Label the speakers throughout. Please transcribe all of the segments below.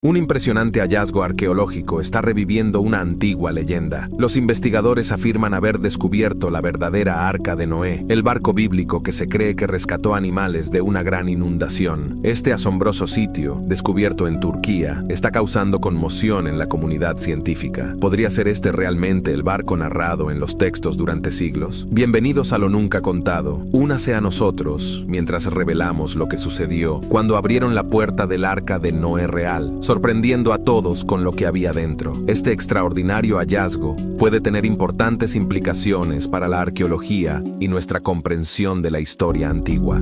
Speaker 1: Un impresionante hallazgo arqueológico está reviviendo una antigua leyenda. Los investigadores afirman haber descubierto la verdadera Arca de Noé, el barco bíblico que se cree que rescató animales de una gran inundación. Este asombroso sitio, descubierto en Turquía, está causando conmoción en la comunidad científica. ¿Podría ser este realmente el barco narrado en los textos durante siglos? Bienvenidos a lo nunca contado. Únase a nosotros mientras revelamos lo que sucedió cuando abrieron la puerta del Arca de Noé real, sorprendiendo a todos con lo que había dentro. Este extraordinario hallazgo puede tener importantes implicaciones para la arqueología y nuestra comprensión de la historia antigua.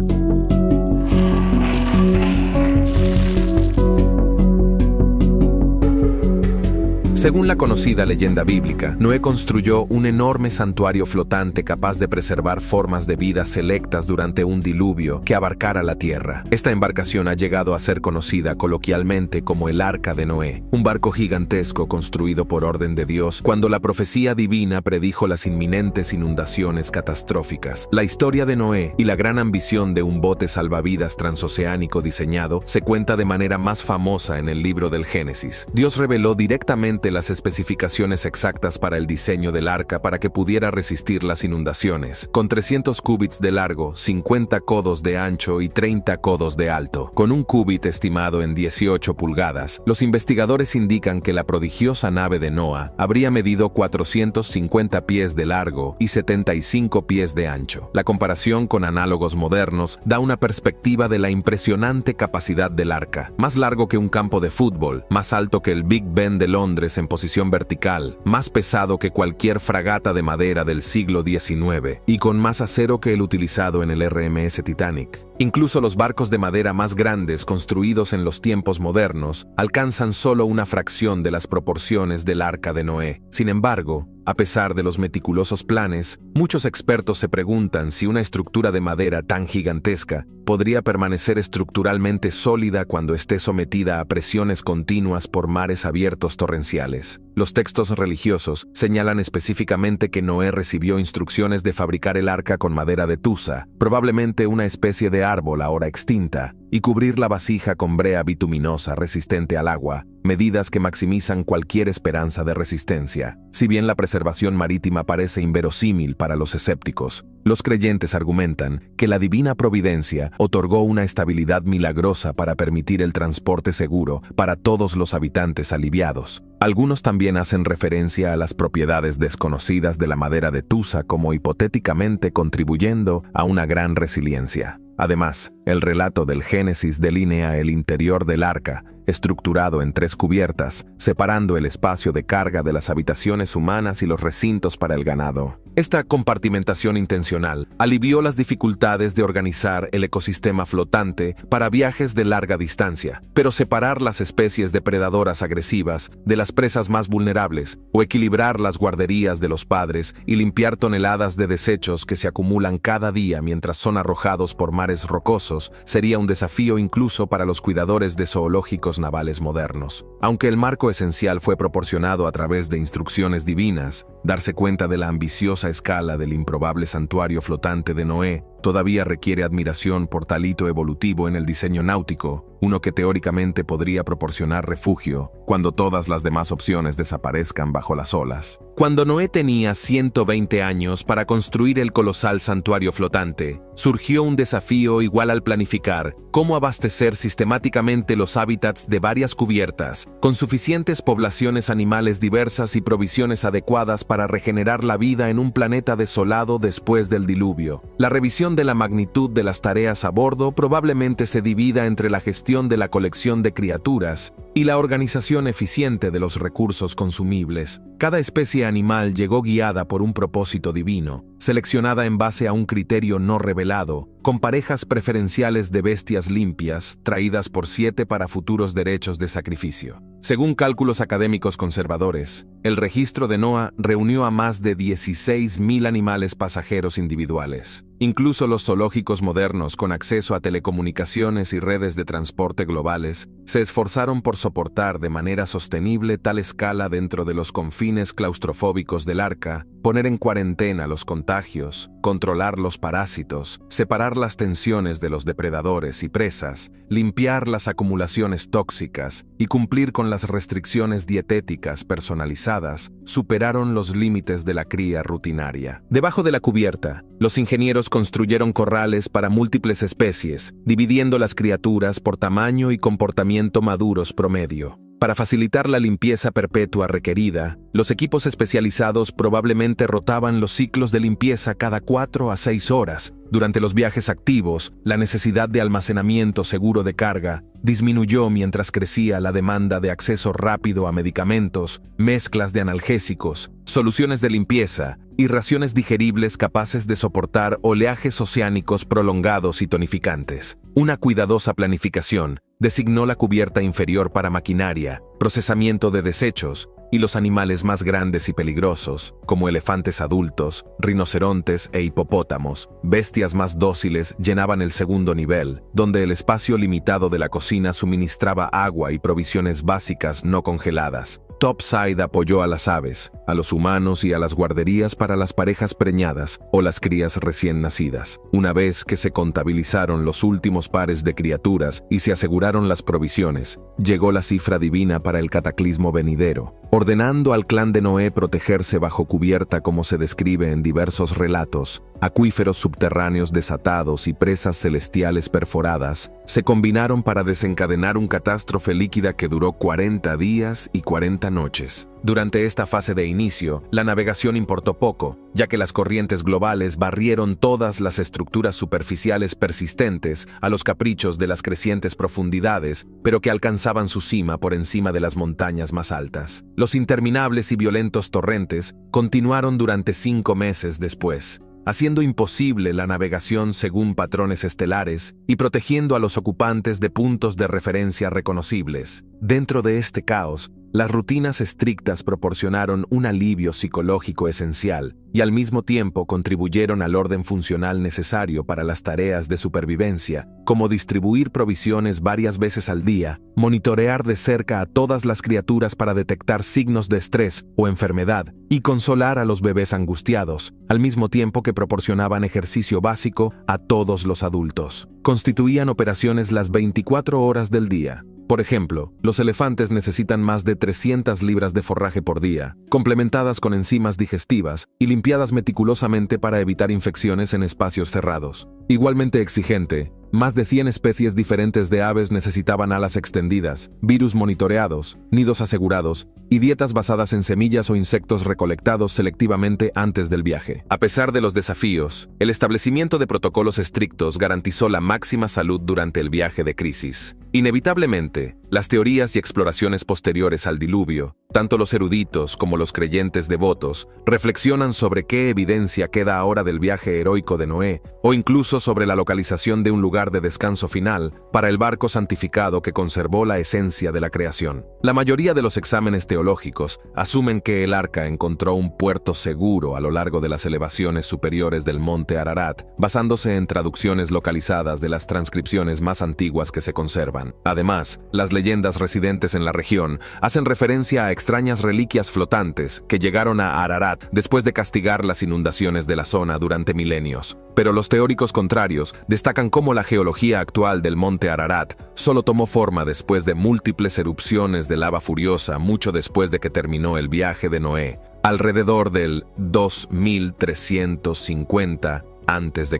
Speaker 1: Según la conocida leyenda bíblica, Noé construyó un enorme santuario flotante capaz de preservar formas de vida selectas durante un diluvio que abarcara la tierra. Esta embarcación ha llegado a ser conocida coloquialmente como el Arca de Noé, un barco gigantesco construido por orden de Dios cuando la profecía divina predijo las inminentes inundaciones catastróficas. La historia de Noé y la gran ambición de un bote salvavidas transoceánico diseñado se cuenta de manera más famosa en el libro del Génesis. Dios reveló directamente las especificaciones exactas para el diseño del arca para que pudiera resistir las inundaciones, con 300 cúbits de largo, 50 codos de ancho y 30 codos de alto. Con un cúbit estimado en 18 pulgadas, los investigadores indican que la prodigiosa nave de Noah habría medido 450 pies de largo y 75 pies de ancho. La comparación con análogos modernos da una perspectiva de la impresionante capacidad del arca. Más largo que un campo de fútbol, más alto que el Big Ben de Londres en posición vertical, más pesado que cualquier fragata de madera del siglo XIX y con más acero que el utilizado en el RMS Titanic. Incluso los barcos de madera más grandes construidos en los tiempos modernos alcanzan solo una fracción de las proporciones del Arca de Noé. Sin embargo, a pesar de los meticulosos planes, muchos expertos se preguntan si una estructura de madera tan gigantesca podría permanecer estructuralmente sólida cuando esté sometida a presiones continuas por mares abiertos torrenciales. Los textos religiosos señalan específicamente que Noé recibió instrucciones de fabricar el arca con madera de tusa, probablemente una especie de árbol ahora extinta, y cubrir la vasija con brea bituminosa resistente al agua, medidas que maximizan cualquier esperanza de resistencia. Si bien la preservación marítima parece inverosímil para los escépticos, los creyentes argumentan que la divina providencia otorgó una estabilidad milagrosa para permitir el transporte seguro para todos los habitantes aliviados. Algunos también hacen referencia a las propiedades desconocidas de la madera de tusa como hipotéticamente contribuyendo a una gran resiliencia. Además, el relato del Génesis delinea el interior del arca, estructurado en 3 cubiertas, separando el espacio de carga de las habitaciones humanas y los recintos para el ganado. Esta compartimentación intencional alivió las dificultades de organizar el ecosistema flotante para viajes de larga distancia, pero separar las especies depredadoras agresivas de las presas más vulnerables, o equilibrar las guarderías de los padres y limpiar toneladas de desechos que se acumulan cada día mientras son arrojados por mares rocosos, sería un desafío incluso para los cuidadores de zoológicos navales modernos. Aunque el marco esencial fue proporcionado a través de instrucciones divinas, darse cuenta de la ambiciosa escala del improbable santuario flotante de Noé todavía requiere admiración por tal hito evolutivo en el diseño náutico, uno que teóricamente podría proporcionar refugio cuando todas las demás opciones desaparezcan bajo las olas. Cuando Noé tenía 120 años para construir el colosal santuario flotante, surgió un desafío igual al planificar cómo abastecer sistemáticamente los hábitats de varias cubiertas, con suficientes poblaciones animales diversas y provisiones adecuadas para regenerar la vida en un planeta desolado después del diluvio. La revisión de la magnitud de las tareas a bordo probablemente se divida entre la gestión de la colección de criaturas y la organización eficiente de los recursos consumibles. Cada especie animal llegó guiada por un propósito divino, seleccionada en base a un criterio no revelado, con parejas preferenciales de bestias limpias, traídas por 7 para futuros derechos de sacrificio. Según cálculos académicos conservadores, el registro de Noah reunió a más de 16.000 animales pasajeros individuales. Incluso los zoológicos modernos con acceso a telecomunicaciones y redes de transporte globales se esforzaron por soportar de manera sostenible tal escala dentro de los confines claustrofóbicos del arca, poner en cuarentena los contagios, controlar los parásitos, separar las tensiones de los depredadores y presas, limpiar las acumulaciones tóxicas y cumplir con las restricciones dietéticas personalizadas, superaron los límites de la cría rutinaria. Debajo de la cubierta, los ingenieros construyeron corrales para múltiples especies, dividiendo las criaturas por tamaño y comportamiento maduros promedio. Para facilitar la limpieza perpetua requerida, los equipos especializados probablemente rotaban los ciclos de limpieza cada 4 a 6 horas. Durante los viajes activos, la necesidad de almacenamiento seguro de carga disminuyó mientras crecía la demanda de acceso rápido a medicamentos, mezclas de analgésicos, soluciones de limpieza y raciones digeribles capaces de soportar oleajes oceánicos prolongados y tonificantes. Una cuidadosa planificación designó la cubierta inferior para maquinaria, procesamiento de desechos y los animales más grandes y peligrosos, como elefantes adultos, rinocerontes e hipopótamos. Bestias más dóciles llenaban el segundo nivel, donde el espacio limitado de la cocina suministraba agua y provisiones básicas no congeladas. Topside apoyó a las aves, a los humanos y a las guarderías para las parejas preñadas o las crías recién nacidas. Una vez que se contabilizaron los últimos pares de criaturas y se aseguraron las provisiones, llegó la cifra divina para el cataclismo venidero, ordenando al clan de Noé protegerse bajo cubierta como se describe en diversos relatos. Acuíferos subterráneos desatados y presas celestiales perforadas se combinaron para desencadenar un catástrofe líquida que duró 40 días y 40 noches. Durante esta fase de inicio, la navegación importó poco, ya que las corrientes globales barrieron todas las estructuras superficiales persistentes a los caprichos de las crecientes profundidades, pero que alcanzaban su cima por encima de las montañas más altas. Los interminables y violentos torrentes continuaron durante 5 meses después, haciendo imposible la navegación según patrones estelares y protegiendo a los ocupantes de puntos de referencia reconocibles. Dentro de este caos, las rutinas estrictas proporcionaron un alivio psicológico esencial y al mismo tiempo contribuyeron al orden funcional necesario para las tareas de supervivencia, como distribuir provisiones varias veces al día, monitorear de cerca a todas las criaturas para detectar signos de estrés o enfermedad y consolar a los bebés angustiados, al mismo tiempo que proporcionaban ejercicio básico a todos los adultos. Constituían operaciones las 24 horas del día. Por ejemplo, los elefantes necesitan más de 300 libras de forraje por día, complementadas con enzimas digestivas y limpiadas meticulosamente para evitar infecciones en espacios cerrados. Igualmente exigente, más de 100 especies diferentes de aves necesitaban alas extendidas, virus monitoreados, nidos asegurados y dietas basadas en semillas o insectos recolectados selectivamente antes del viaje. A pesar de los desafíos, el establecimiento de protocolos estrictos garantizó la máxima salud durante el viaje de crisis. Inevitablemente, las teorías y exploraciones posteriores al diluvio, tanto los eruditos como los creyentes devotos, reflexionan sobre qué evidencia queda ahora del viaje heroico de Noé, o incluso sobre la localización de un lugar de descanso final para el barco santificado que conservó la esencia de la creación. La mayoría de los exámenes teológicos asumen que el arca encontró un puerto seguro a lo largo de las elevaciones superiores del monte Ararat, basándose en traducciones localizadas de las transcripciones más antiguas que se conservan. Además, las leyendas residentes en la región hacen referencia a extrañas reliquias flotantes que llegaron a Ararat después de castigar las inundaciones de la zona durante milenios. Pero los teóricos contrarios destacan cómo la geología actual del monte Ararat solo tomó forma después de múltiples erupciones de lava furiosa mucho después de que terminó el viaje de Noé, alrededor del 2350 a.C.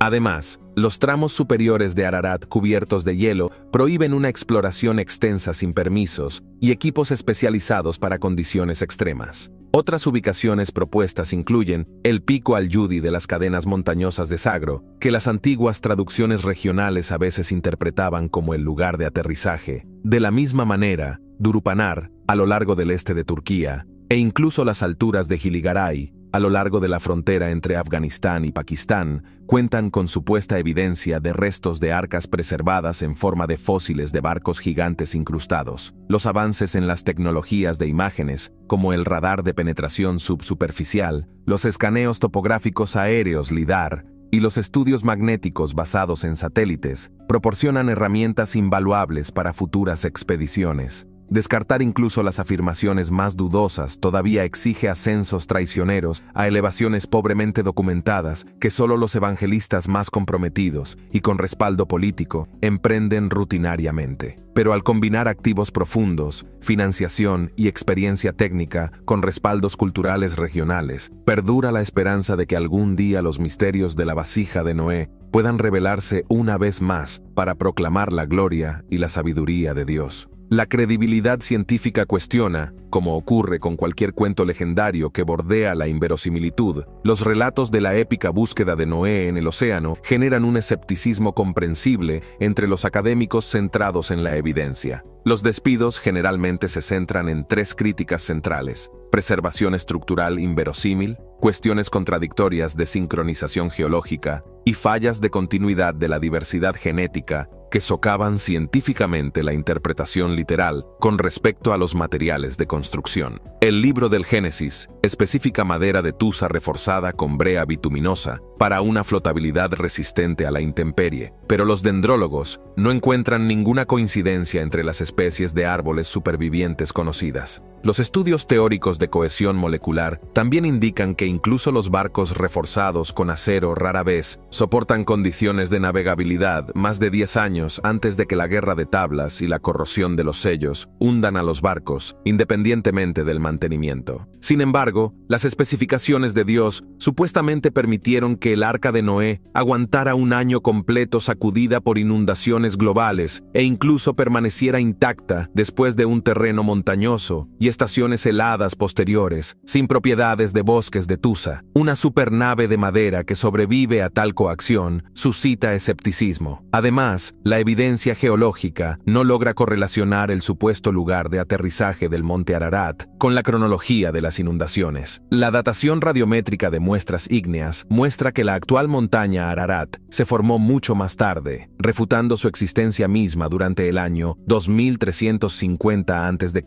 Speaker 1: Además, los tramos superiores de Ararat cubiertos de hielo prohíben una exploración extensa sin permisos y equipos especializados para condiciones extremas. Otras ubicaciones propuestas incluyen el Pico Al-Yudi de las cadenas montañosas de Sagro, que las antiguas traducciones regionales a veces interpretaban como el lugar de aterrizaje. De la misma manera, Durupanar, a lo largo del este de Turquía, e incluso las alturas de Giligaray, a lo largo de la frontera entre Afganistán y Pakistán, cuentan con supuesta evidencia de restos de arcas preservadas en forma de fósiles de barcos gigantes incrustados. Los avances en las tecnologías de imágenes, como el radar de penetración subsuperficial, los escaneos topográficos aéreos LIDAR y los estudios magnéticos basados en satélites proporcionan herramientas invaluables para futuras expediciones. Descartar incluso las afirmaciones más dudosas todavía exige ascensos traicioneros a elevaciones pobremente documentadas que solo los evangelistas más comprometidos y con respaldo político emprenden rutinariamente. Pero al combinar activos profundos, financiación y experiencia técnica con respaldos culturales regionales, perdura la esperanza de que algún día los misterios de la vasija de Noé puedan revelarse una vez más para proclamar la gloria y la sabiduría de Dios. La credibilidad científica cuestiona, como ocurre con cualquier cuento legendario que bordea la inverosimilitud, los relatos de la épica búsqueda de Noé en el océano generan un escepticismo comprensible entre los académicos centrados en la evidencia. Los despidos generalmente se centran en tres críticas centrales: preservación estructural inverosímil, cuestiones contradictorias de sincronización geológica y fallas de continuidad de la diversidad genética que socavan científicamente la interpretación literal con respecto a los materiales de construcción. El libro del Génesis especifica madera de tusa reforzada con brea bituminosa para una flotabilidad resistente a la intemperie, pero los dendrólogos no encuentran ninguna coincidencia entre las especies de árboles supervivientes conocidas. Los estudios teóricos de cohesión molecular también indican que incluso los barcos reforzados con acero rara vez soportan condiciones de navegabilidad más de 10 años antes de que la guerra de tablas y la corrosión de los sellos hundan a los barcos, independientemente del mantenimiento. Sin embargo, las especificaciones de Dios supuestamente permitieron que el arca de Noé aguantara un año completo sacudida por inundaciones globales e incluso permaneciera intacta después de un terreno montañoso y estaciones heladas posteriores, sin propiedades de bosques de tusa. Una supernave de madera que sobrevive a tal coacción suscita escepticismo. Además, la evidencia geológica no logra correlacionar el supuesto lugar de aterrizaje del monte Ararat con la cronología de las inundaciones. La datación radiométrica de muestras ígneas muestra que la actual montaña Ararat se formó mucho más tarde, refutando su existencia misma durante el año 2350 a.C.,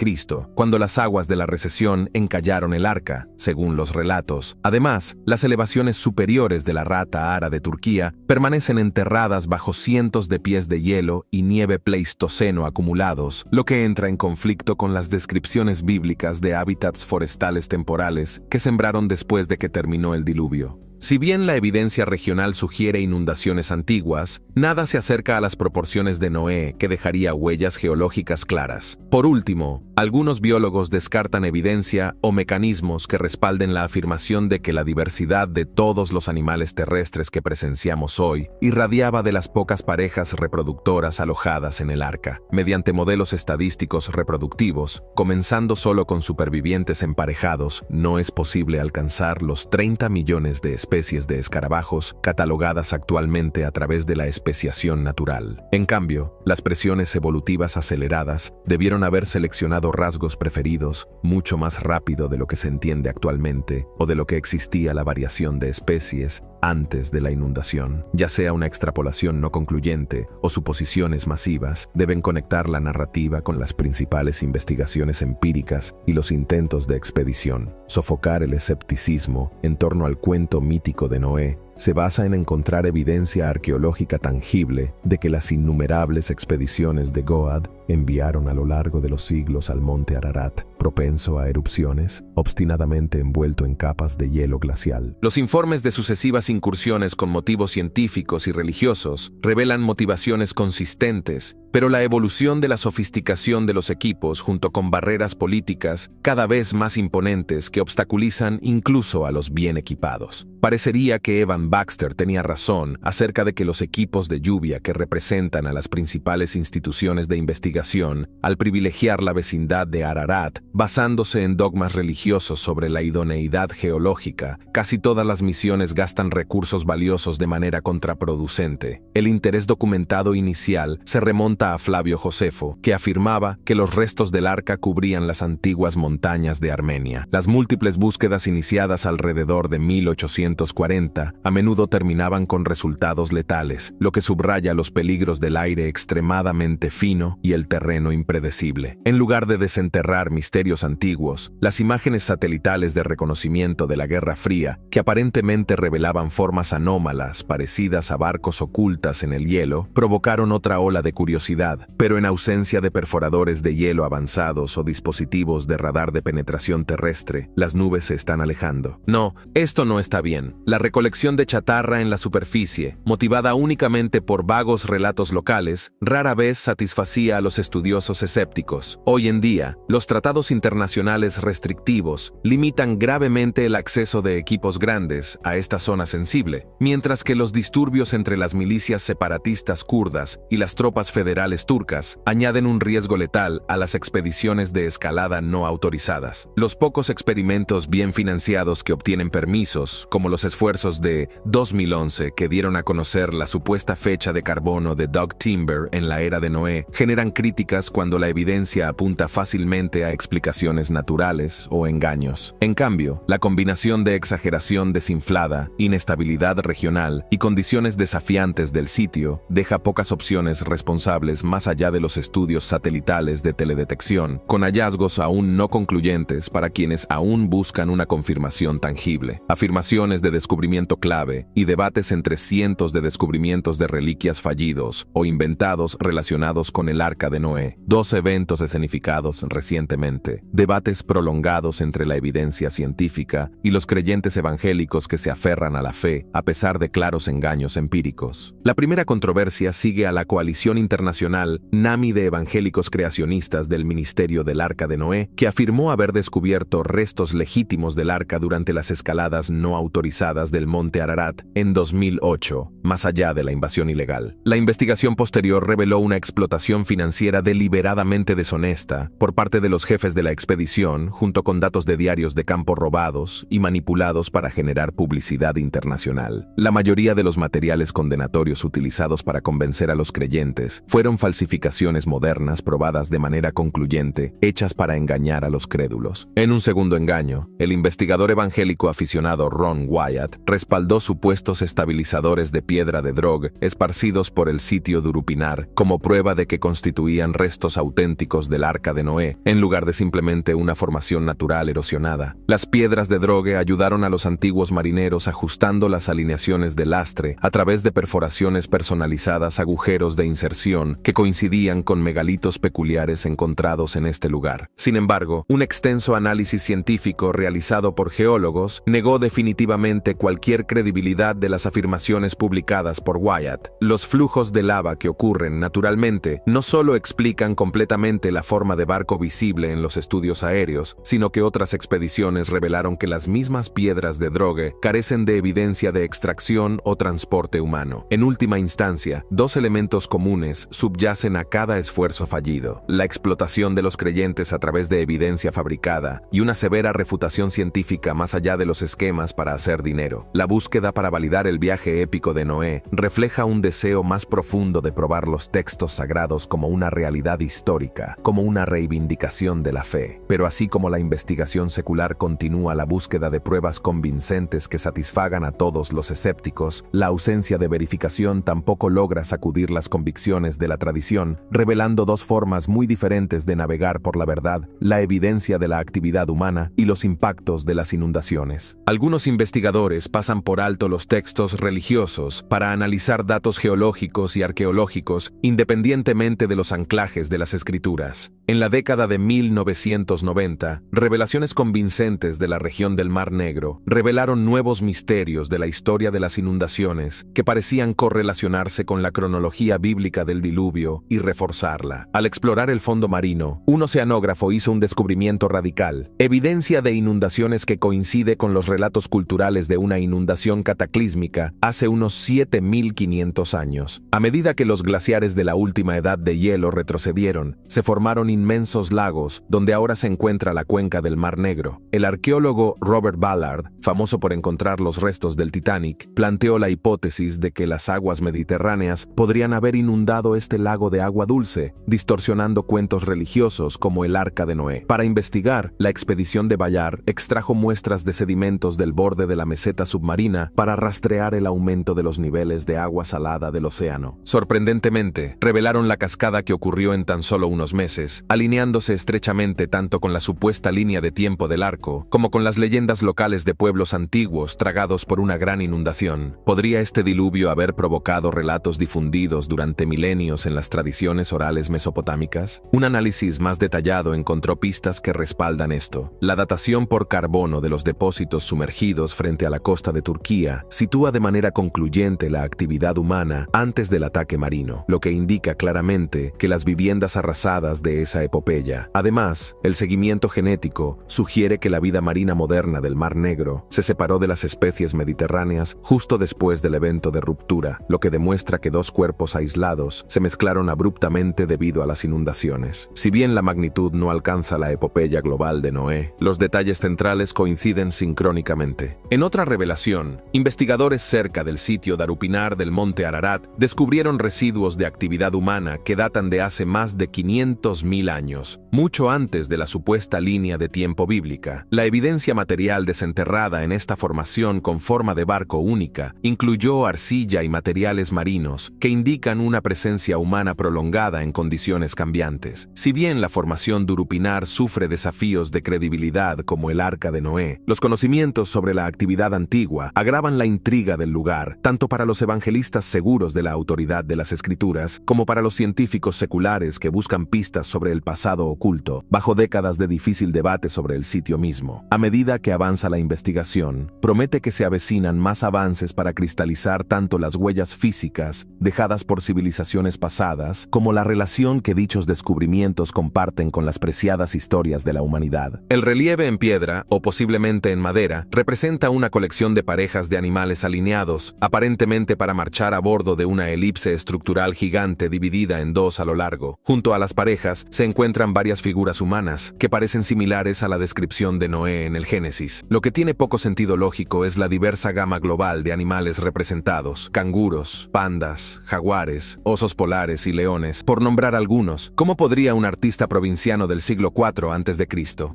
Speaker 1: cuando las aguas de la recesión encallaron el arca, según los relatos. Además, las elevaciones superiores de la Rata Ara de Turquía permanecen enterradas bajo cientos de pies de hielo y nieve pleistoceno acumulados, lo que entra en conflicto con las descripciones bíblicas de hábitats forestales temporales que sembraron después de que terminó el diluvio. Si bien la evidencia regional sugiere inundaciones antiguas, nada se acerca a las proporciones de Noé que dejaría huellas geológicas claras. Por último, algunos biólogos descartan evidencia o mecanismos que respalden la afirmación de que la diversidad de todos los animales terrestres que presenciamos hoy irradiaba de las pocas parejas reproductoras alojadas en el arca. Mediante modelos estadísticos reproductivos, comenzando solo con supervivientes emparejados, no es posible alcanzar los 30 millones de especies de escarabajos catalogadas actualmente a través de la especiación natural. En cambio, las presiones evolutivas aceleradas debieron haber seleccionado rasgos preferidos mucho más rápido de lo que se entiende actualmente o de lo que existía la variación de especies antes de la inundación. Ya sea una extrapolación no concluyente o suposiciones masivas, deben conectar la narrativa con las principales investigaciones empíricas y los intentos de expedición. Sofocar el escepticismo en torno al cuento mítico de Noé se basa en encontrar evidencia arqueológica tangible de que las innumerables expediciones de Goad enviaron a lo largo de los siglos al monte Ararat, propenso a erupciones, obstinadamente envuelto en capas de hielo glacial. Los informes de sucesivas incursiones con motivos científicos y religiosos revelan motivaciones consistentes, pero la evolución de la sofisticación de los equipos junto con barreras políticas cada vez más imponentes que obstaculizan incluso a los bien equipados. Parecería que Evan Baxter tenía razón acerca de que los equipos de lluvia que representan a las principales instituciones de investigación, al privilegiar la vecindad de Ararat, basándose en dogmas religiosos sobre la idoneidad geológica, casi todas las misiones gastan recursos valiosos de manera contraproducente. El interés documentado inicial se remonta a Flavio Josefo, que afirmaba que los restos del arca cubrían las antiguas montañas de Armenia. Las múltiples búsquedas iniciadas alrededor de 1840 a menudo terminaban con resultados letales, lo que subraya los peligros del aire extremadamente fino y el terreno impredecible. En lugar de desenterrar misterios antiguos, las imágenes satelitales de reconocimiento de la Guerra Fría, que aparentemente revelaban formas anómalas parecidas a barcos ocultas en el hielo, provocaron otra ola de curiosidad, pero en ausencia de perforadores de hielo avanzados o dispositivos de radar de penetración terrestre, las nubes se están alejando. No, esto no está bien. La recolección de chatarra en la superficie, motivada únicamente por vagos relatos locales, rara vez satisfacía a los estudiosos escépticos. Hoy en día, los tratados internacionales restrictivos limitan gravemente el acceso de equipos grandes a esta zona sensible, mientras que los disturbios entre las milicias separatistas kurdas y las tropas federales turcas añaden un riesgo letal a las expediciones de escalada no autorizadas. Los pocos experimentos bien financiados que obtienen permisos, como los esfuerzos de 2011 que dieron a conocer la supuesta fecha de carbono de Doug Timber en la era de Noé, generan críticas cuando la evidencia apunta fácilmente a explicaciones naturales o engaños. En cambio, la combinación de exageración desinflada, inestabilidad regional y condiciones desafiantes del sitio deja pocas opciones responsables más allá de los estudios satelitales de teledetección, con hallazgos aún no concluyentes para quienes aún buscan una confirmación tangible. Afirmaciones de descubrimiento clave y debates entre cientos de descubrimientos de reliquias fallidos o inventados relacionados con el Arca de Noé, dos eventos escenificados recientemente, debates prolongados entre la evidencia científica y los creyentes evangélicos que se aferran a la fe a pesar de claros engaños empíricos. La primera controversia sigue a la coalición internacional NAMI de evangélicos creacionistas del Ministerio del Arca de Noé, que afirmó haber descubierto restos legítimos del arca durante las escaladas no autorizadas del monte Ararat en 2008, más allá de la invasión ilegal. La investigación posterior reveló una explotación financiera deliberadamente deshonesta por parte de los jefes de la expedición, junto con datos de diarios de campo robados y manipulados para generar publicidad internacional. La mayoría de los materiales condenatorios utilizados para convencer a los creyentes fueron falsificaciones modernas probadas de manera concluyente, hechas para engañar a los crédulos. En un segundo engaño, el investigador evangélico aficionado Ron Wyatt respaldó supuestos estabilizadores de piedra de Drog esparcidos por el sitio de Urupinar como prueba de que constituían restos auténticos del Arca de Noé, en lugar de simplemente una formación natural erosionada. Las piedras de Drogue ayudaron a los antiguos marineros ajustando las alineaciones del lastre a través de perforaciones personalizadas, agujeros de inserción que coincidían con megalitos peculiares encontrados en este lugar. Sin embargo, un extenso análisis científico realizado por geólogos negó definitivamente cualquier credibilidad de las afirmaciones publicadas por Wyatt. Los flujos de lava que ocurren naturalmente no solo explican completamente la forma de barco visible en los estudios aéreos, sino que otras expediciones revelaron que las mismas piedras de Drogue carecen de evidencia de extracción o transporte humano. En última instancia, dos elementos comunes subyacen a cada esfuerzo fallido: la explotación de los creyentes a través de evidencia fabricada y una severa refutación científica más allá de los esquemas para hacer dinero. La búsqueda para validar el viaje épico de Noé refleja un deseo más profundo de probar los textos sagrados como una realidad histórica, como una reivindicación de la fe. Pero así como la investigación secular continúa la búsqueda de pruebas convincentes que satisfagan a todos los escépticos, la ausencia de verificación tampoco logra sacudir las convicciones de la tradición, revelando dos formas muy diferentes de navegar por la verdad: la evidencia de la actividad humana y los impactos de las inundaciones. Algunos investigadores pasan por alto los textos religiosos para analizar datos geológicos y arqueológicos independientemente de los anclajes de las escrituras. En la década de 1990, revelaciones convincentes de la región del Mar Negro revelaron nuevos misterios de la historia de las inundaciones que parecían correlacionarse con la cronología bíblica del diluvio y reforzarla. Al explorar el fondo marino, un oceanógrafo hizo un descubrimiento radical: evidencia de inundaciones que coincide con los relatos culturales de una inundación cataclísmica hace unos 7.500 años. A medida que los glaciares de la última edad de hielo retrocedieron, se formaron inmensos lagos, donde ahora se encuentra la cuenca del Mar Negro. El arqueólogo Robert Ballard, famoso por encontrar los restos del Titanic, planteó la hipótesis de que las aguas mediterráneas podrían haber inundado este lago de agua dulce, distorsionando cuentos religiosos como el Arca de Noé. Para investigar, la expedición de Ballard extrajo muestras de sedimentos del borde de la meseta submarina para rastrear el aumento de los niveles de agua salada del océano. Sorprendentemente, revelaron la cascada que ocurrió en tan solo unos meses, alineándose estrechamente tanto con la supuesta línea de tiempo del arco, como con las leyendas locales de pueblos antiguos tragados por una gran inundación. ¿Podría este diluvio haber provocado relatos difundidos durante milenios en las tradiciones orales mesopotámicas? Un análisis más detallado encontró pistas que respaldan esto. La datación por carbono de los depósitos sumergidos frente a la costa de Turquía sitúa de manera concluyente la actividad humana antes del ataque marino, lo que indica claramente que las viviendas arrasadas de esa epopeya. Además, el seguimiento genético sugiere que la vida marina moderna del Mar Negro se separó de las especies mediterráneas justo después del evento de ruptura, lo que demuestra que dos cuerpos aislados se mezclaron abruptamente debido a las inundaciones. Si bien la magnitud no alcanza la epopeya global de Noé, los detalles centrales coinciden sincrónicamente. En otra revelación, investigadores cerca del sitio Darupinar del monte Ararat descubrieron residuos de actividad humana que datan de hace más de 500.000 años, mucho antes de la supuesta línea de tiempo bíblica. La evidencia material desenterrada en esta formación con forma de barco única incluyó arcilla y materiales marinos que indican una presencia humana prolongada en condiciones cambiantes. Si bien la formación Darupinar sufre desafíos de credibilidad como el Arca de Noé, los conocimientos sobre la actividad antigua agravan la intriga del lugar, tanto para los evangelistas seguros de la autoridad de las Escrituras como para los científicos seculares que buscan pistas sobre el pasado oculto, bajo décadas de difícil debate sobre el sitio mismo. A medida que avanza la investigación, promete que se avecinan más avances para cristalizar tanto las huellas físicas dejadas por civilizaciones pasadas como la relación que dichos descubrimientos comparten con las preciadas historias de la humanidad. El relieve en piedra, o posiblemente en madera, representa una colección de parejas de animales alineados, aparentemente para marchar a bordo de una elipse estructural gigante dividida en dos a lo largo. Junto a las parejas se encuentran varias figuras humanas, que parecen similares a la descripción de Noé en el Génesis. Lo que tiene poco sentido lógico es la diversa gama global de animales representados: canguros, pandas, jaguares, osos polares y leones, por nombrar algunos. ¿Cómo podría un artista provinciano del siglo IV a.C.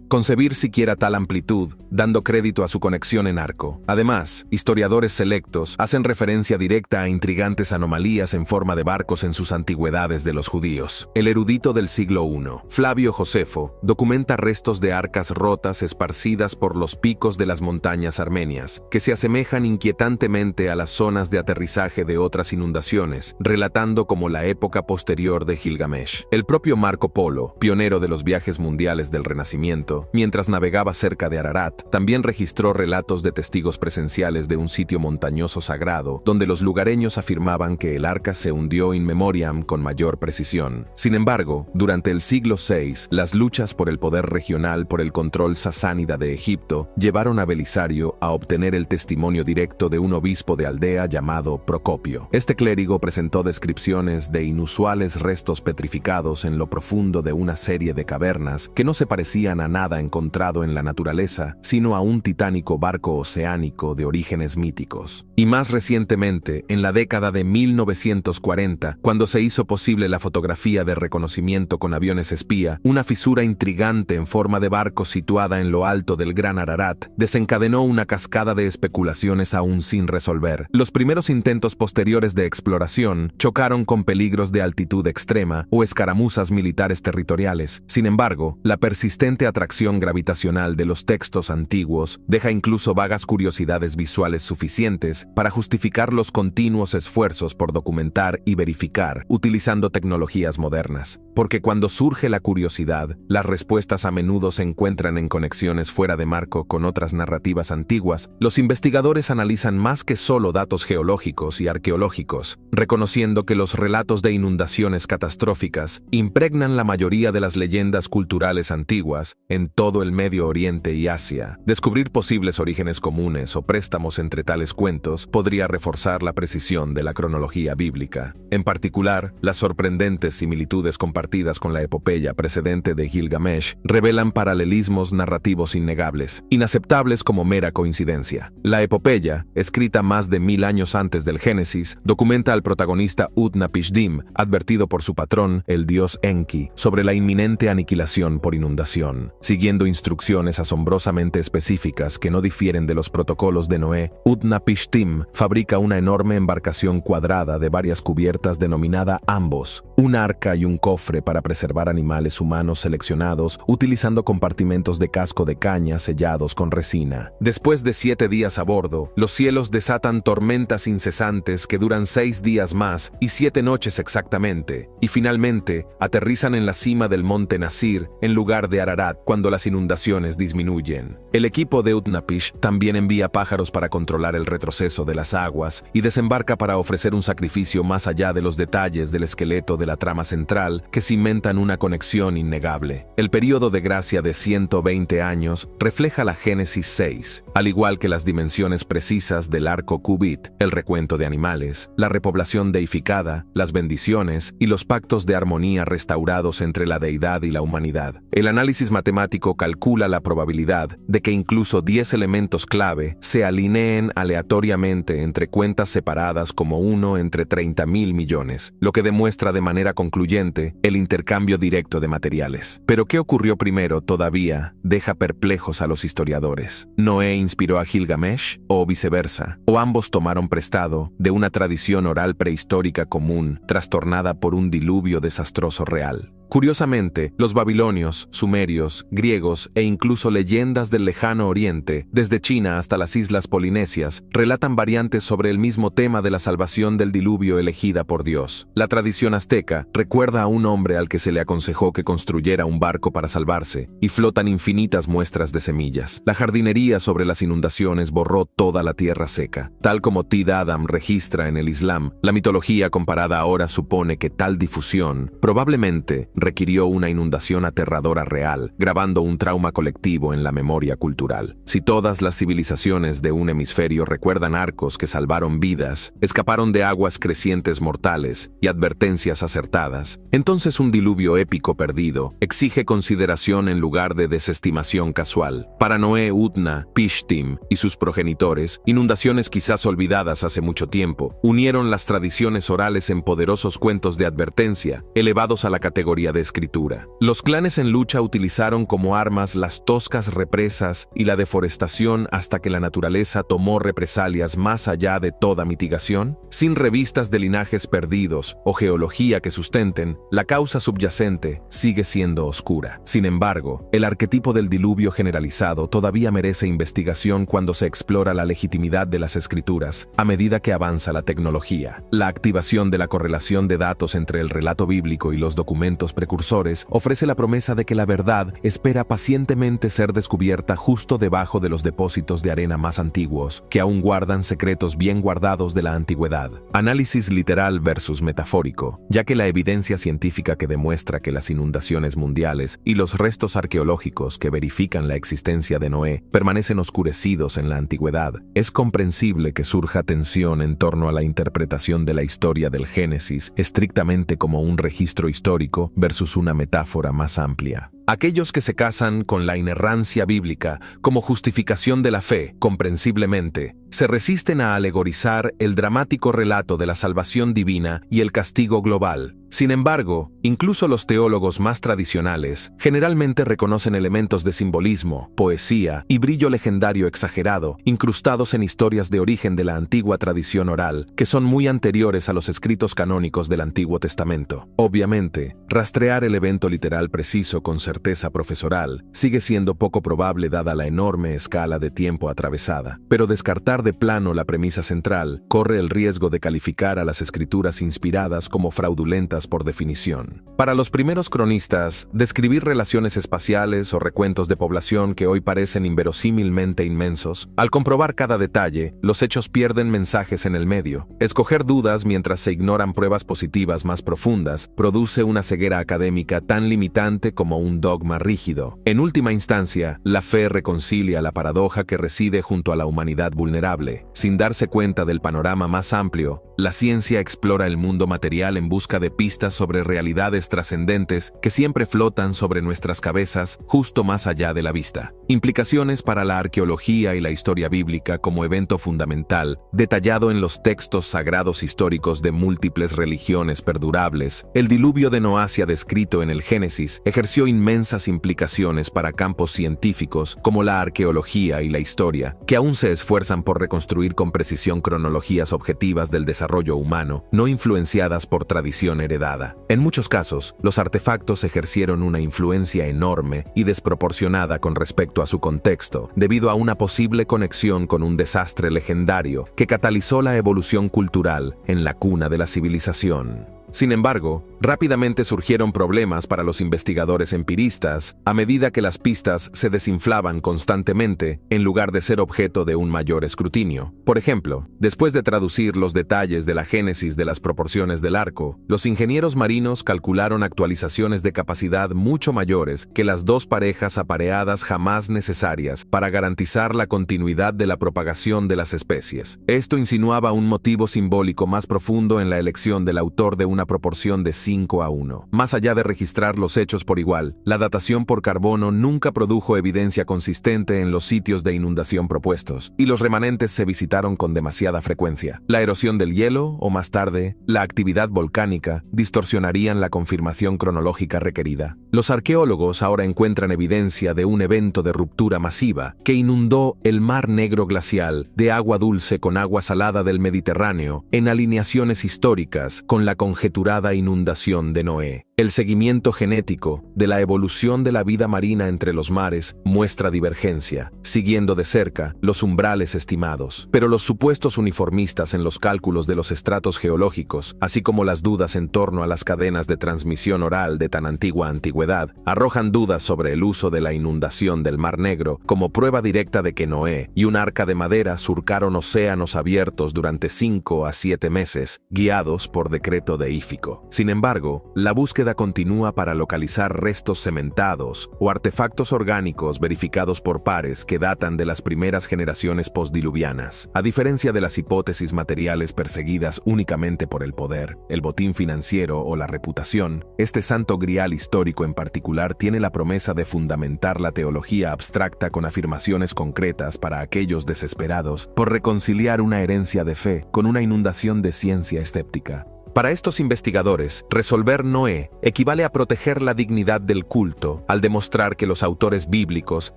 Speaker 1: concebir siquiera tal amplitud, dando crédito a su conexión en arco? Además, historiadores selectos hacen referencia directa a intrigantes anomalías en forma de barcos en sus antigüedades de los judíos. El erudito del siglo I, Flavio Josefo, documenta restos de arcas rotas esparcidas por los picos de las montañas armenias, que se asemejan inquietantemente a las zonas de aterrizaje de otras inundaciones, relatando como la época posterior de Gilgamesh. El propio Marco Polo, pionero de los viajes mundiales del Renacimiento, mientras navegaba cerca de Ararat, también registró relatos de testigos presenciales de un sitio montañoso sagrado, donde los lugareños afirmaban que el arca se hundió in memoriam con mayor precisión. Sin embargo, durante el siglo VI, las luchas por el poder regional por el control sasánida de Egipto llevaron a Belisario a obtener el testimonio directo de un obispo de aldea llamado Procopio. Este clérigo presentó descripciones de inusuales restos petrificados en lo profundo de una serie de cavernas que no se parecían a nada encontrado en la naturaleza, sino a un titánico barco oceánico de orígenes míticos. Y más recientemente, en la década de 1940, cuando se hizo posible la fotografía de reconocimiento con aviones espía, una fisura intrigante en forma de barco situada en lo alto del Gran Ararat desencadenó una cascada de especulaciones aún sin resolver. Los primeros intentos posteriores de exploración chocaron con peligros de altitud extrema o escaramuzas militares territoriales. Sin embargo, la persistente atracción gravitacional de los textos antiguos deja incluso vagas curiosidades visuales suficientes para justificar los continuos esfuerzos por documentar y verificar utilizando tecnologías modernas. Porque cuando surge la curiosidad, las respuestas a menudo se encuentran en conexiones fuera de marco con otras narrativas antiguas. Los investigadores analizan más que solo datos geológicos y arqueológicos, reconociendo que los relatos de inundaciones catastróficas impregnan la mayoría de las leyendas culturales antiguas en todo el Medio Oriente y Asia. Descubrir posibles orígenes comunes o préstamos entre tales cuentos podría reforzar la precisión de la cronología bíblica. En particular, las sorprendentes similitudes compartidas con la epopeya precedente de Gilgamesh revelan paralelismos narrativos innegables, inaceptables como mera coincidencia. La epopeya, escrita más de 1000 años antes del Génesis, documenta al protagonista Utnapishtim, advertido por su patrón, el dios Enki, sobre la inminente aniquilación por inundación. Siguiendo instrucciones asombrosamente específicas que no difieren de los protocolos de Noé, Utnapishtim fabrica una enorme embarcación cuadrada de varias cubiertas denominada Ambos, un arca y un cofre para preservar animales humanos seleccionados utilizando compartimentos de casco de caña sellados con resina. Después de 7 días a bordo, los cielos desatan tormentas incesantes que duran 6 días más y 7 noches exactamente, y finalmente aterrizan en la cima del monte Nasir en lugar de Ararat cuando las inundaciones disminuyen. El equipo de Utnapish también envía pájaros para controlar el retroceso de las aguas y desembarca para ofrecer un sacrificio más allá de los detalles del esqueleto de la trama central que cimentan una conexión innegable. El período de gracia de 120 años refleja la Génesis 6, al igual que las dimensiones precisas del arco Qubit, el recuento de animales, la repoblación deificada, las bendiciones y los pactos de armonía restaurados entre la deidad y la humanidad. El análisis matemático calcula la probabilidad de que incluso 10 elementos clave se alineen aleatoriamente entre cuentas separadas como 1 entre 30.000 millones, lo que demuestra de manera concluyente el intercambio directo de materiales. Pero ¿qué ocurrió primero todavía deja perplejos a los historiadores? ¿Noé inspiró a Gilgamesh o viceversa? ¿O ambos tomaron prestado de una tradición oral prehistórica común, trastornada por un diluvio desastroso real? Curiosamente, los babilonios, sumerios, griegos e incluso leyendas del lejano oriente, desde China hasta las islas polinesias, relatan variantes sobre el mismo tema de la salvación del diluvio elegida por Dios. La tradición azteca recuerda a un hombre al que se le aconsejó que construyera un barco para salvarse, y flotan infinitas muestras de semillas. La jardinería sobre las inundaciones borró toda la tierra seca. Tal como Tid Adam registra en el Islam, la mitología comparada ahora supone que tal difusión probablemente requirió una inundación aterradora real, grabando un trauma colectivo en la memoria cultural. Si todas las civilizaciones de un hemisferio recuerdan arcos que salvaron vidas, escaparon de aguas crecientes mortales y advertencias acertadas, entonces un diluvio épico perdido exige consideración en lugar de desestimación casual. Para Noé, Utnapishtim y sus progenitores, inundaciones quizás olvidadas hace mucho tiempo, unieron las tradiciones orales en poderosos cuentos de advertencia, elevados a la categoría de escritura. Los clanes en lucha utilizaron como armas las toscas represas y la deforestación hasta que la naturaleza tomó represalias más allá de toda mitigación. Sin revistas de linajes perdidos o geología que sustenten, la causa subyacente sigue siendo oscura. Sin embargo, el arquetipo del diluvio generalizado todavía merece investigación cuando se explora la legitimidad de las escrituras a medida que avanza la tecnología. La activación de la correlación de datos entre el relato bíblico y los documentos precursores ofrece la promesa de que la verdad espera pacientemente ser descubierta justo debajo de los depósitos de arena más antiguos, que aún guardan secretos bien guardados de la antigüedad. Análisis literal versus metafórico, ya que la evidencia científica que demuestra que las inundaciones mundiales y los restos arqueológicos que verifican la existencia de Noé permanecen oscurecidos en la antigüedad, es comprensible que surja tensión en torno a la interpretación de la historia del Génesis estrictamente como un registro histórico versus una metáfora más amplia. Aquellos que se casan con la inerrancia bíblica como justificación de la fe, comprensiblemente, se resisten a alegorizar el dramático relato de la salvación divina y el castigo global. Sin embargo, incluso los teólogos más tradicionales generalmente reconocen elementos de simbolismo, poesía y brillo legendario exagerado, incrustados en historias de origen de la antigua tradición oral, que son muy anteriores a los escritos canónicos del Antiguo Testamento. Obviamente, rastrear el evento literal preciso con certeza profesoral sigue siendo poco probable dada la enorme escala de tiempo atravesada, pero descartar de plano la premisa central corre el riesgo de calificar a las escrituras inspiradas como fraudulentas por definición. Para los primeros cronistas, describir relaciones espaciales o recuentos de población que hoy parecen inverosímilmente inmensos, al comprobar cada detalle, los hechos pierden mensajes en el medio. Escoger dudas mientras se ignoran pruebas positivas más profundas produce una ceguera académica tan limitante como un dogma rígido. En última instancia, la fe reconcilia la paradoja que reside junto a la humanidad vulnerable. Sin darse cuenta del panorama más amplio, La ciencia explora el mundo material en busca de pistas sobre realidades trascendentes que siempre flotan sobre nuestras cabezas, justo más allá de la vista. Implicaciones para la arqueología y la historia bíblica como evento fundamental, detallado en los textos sagrados históricos de múltiples religiones perdurables. El diluvio de Noasia descrito en el Génesis ejerció inmensas implicaciones para campos científicos como la arqueología y la historia, que aún se esfuerzan por reconstruir con precisión cronologías objetivas del desarrollo humano, no influenciadas por tradición heredada. En muchos casos, los artefactos ejercieron una influencia enorme y desproporcionada con respecto a su contexto, debido a una posible conexión con un desastre legendario que catalizó la evolución cultural en la cuna de la civilización. Sin embargo, rápidamente surgieron problemas para los investigadores empiristas a medida que las pistas se desinflaban constantemente en lugar de ser objeto de un mayor escrutinio. Por ejemplo, después de traducir los detalles de la génesis de las proporciones del arco, los ingenieros marinos calcularon actualizaciones de capacidad mucho mayores que las dos parejas apareadas jamás necesarias para garantizar la continuidad de la propagación de las especies. Esto insinuaba un motivo simbólico más profundo en la elección del autor de una proporción de 5:1. Más allá de registrar los hechos por igual, la datación por carbono nunca produjo evidencia consistente en los sitios de inundación propuestos, y los remanentes se visitaron con demasiada frecuencia. La erosión del hielo, o más tarde, la actividad volcánica, distorsionarían la confirmación cronológica requerida. Los arqueólogos ahora encuentran evidencia de un evento de ruptura masiva que inundó el Mar Negro glacial de agua dulce con agua salada del Mediterráneo en alineaciones históricas con la conjeturada inundación de Noé. El seguimiento genético de la evolución de la vida marina entre los mares muestra divergencia, siguiendo de cerca los umbrales estimados. Pero los supuestos uniformistas en los cálculos de los estratos geológicos, así como las dudas en torno a las cadenas de transmisión oral de tan antigua antigüedad, arrojan dudas sobre el uso de la inundación del Mar Negro como prueba directa de que Noé y un arca de madera surcaron océanos abiertos durante 5 a 7 meses, guiados por decreto deífico. Sin embargo, la búsqueda continúa para localizar restos cementados o artefactos orgánicos verificados por pares que datan de las primeras generaciones postdiluvianas. A diferencia de las hipótesis materiales perseguidas únicamente por el poder, el botín financiero o la reputación, este santo grial histórico en particular tiene la promesa de fundamentar la teología abstracta con afirmaciones concretas para aquellos desesperados por reconciliar una herencia de fe con una inundación de ciencia escéptica. Para estos investigadores, resolver Noé equivale a proteger la dignidad del culto, al demostrar que los autores bíblicos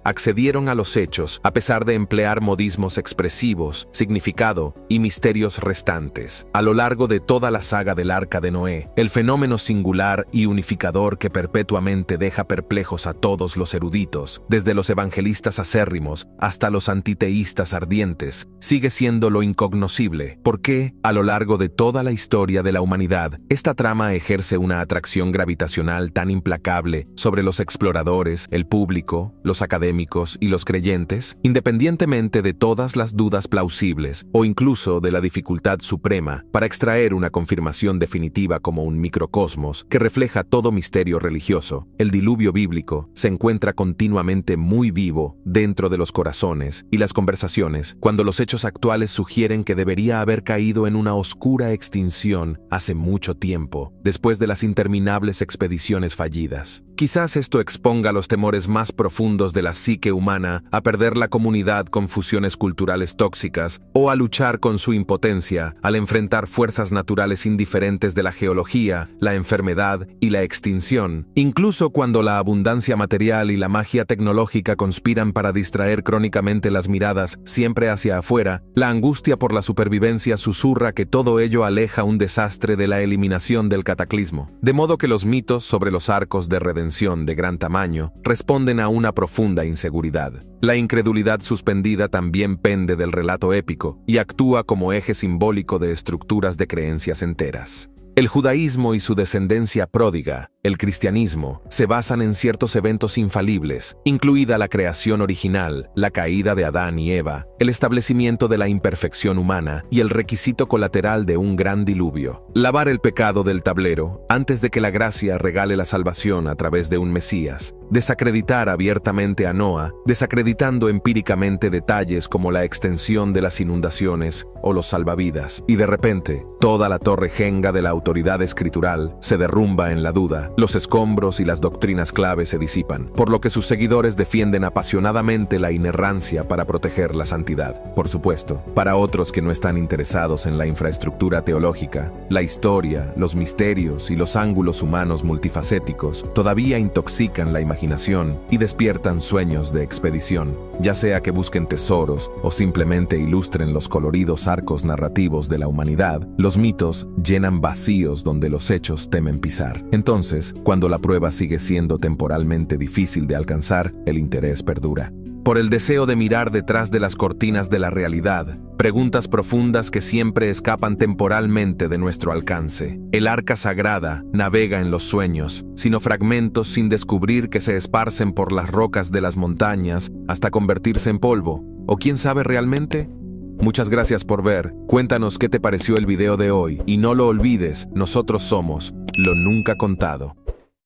Speaker 1: accedieron a los hechos a pesar de emplear modismos expresivos, significado y misterios restantes. A lo largo de toda la saga del Arca de Noé, el fenómeno singular y unificador que perpetuamente deja perplejos a todos los eruditos, desde los evangelistas acérrimos hasta los antiteístas ardientes, sigue siendo lo incognoscible. ¿Por qué, a lo largo de toda la historia de la humanidad, esta trama ejerce una atracción gravitacional tan implacable sobre los exploradores, el público, los académicos y los creyentes? Independientemente de todas las dudas plausibles o incluso de la dificultad suprema para extraer una confirmación definitiva como un microcosmos que refleja todo misterio religioso, el diluvio bíblico se encuentra continuamente muy vivo dentro de los corazones y las conversaciones cuando los hechos actuales sugieren que debería haber caído en una oscura extinción hace mucho tiempo, después de las interminables expediciones fallidas. Quizás esto exponga los temores más profundos de la psique humana a perder la comunidad con fusiones culturales tóxicas o a luchar con su impotencia al enfrentar fuerzas naturales indiferentes de la geología, la enfermedad y la extinción. Incluso cuando la abundancia material y la magia tecnológica conspiran para distraer crónicamente las miradas siempre hacia afuera, la angustia por la supervivencia susurra que todo ello aleja un desastre de la eliminación del cataclismo. De modo que los mitos sobre los arcos de redención de gran tamaño responden a una profunda inseguridad. La incredulidad suspendida también pende del relato épico y actúa como eje simbólico de estructuras de creencias enteras. El judaísmo y su descendencia pródiga, el cristianismo, se basan en ciertos eventos infalibles, incluida la creación original, la caída de Adán y Eva, el establecimiento de la imperfección humana y el requisito colateral de un gran diluvio. Lavar el pecado del tablero antes de que la gracia regale la salvación a través de un Mesías. Desacreditar abiertamente a Noa, desacreditando empíricamente detalles como la extensión de las inundaciones o los salvavidas. Y de repente, toda la torre jenga de la autoridad escritural se derrumba en la duda, los escombros y las doctrinas clave se disipan, por lo que sus seguidores defienden apasionadamente la inerrancia para proteger la santidad. Por supuesto, para otros que no están interesados en la infraestructura teológica, la historia, los misterios y los ángulos humanos multifacéticos todavía intoxican la imaginación y despiertan sueños de expedición, ya sea que busquen tesoros o simplemente ilustren los coloridos arcos narrativos de la humanidad. Los mitos llenan vacíos donde los hechos temen pisar. Entonces, cuando la prueba sigue siendo temporalmente difícil de alcanzar, el interés perdura. Por el deseo de mirar detrás de las cortinas de la realidad, preguntas profundas que siempre escapan temporalmente de nuestro alcance. El arca sagrada navega en los sueños, sino fragmentos sin descubrir que se esparcen por las rocas de las montañas hasta convertirse en polvo. ¿O quién sabe realmente? Muchas gracias por ver. Cuéntanos qué te pareció el video de hoy y no lo olvides, nosotros somos Lo Nunca Contado.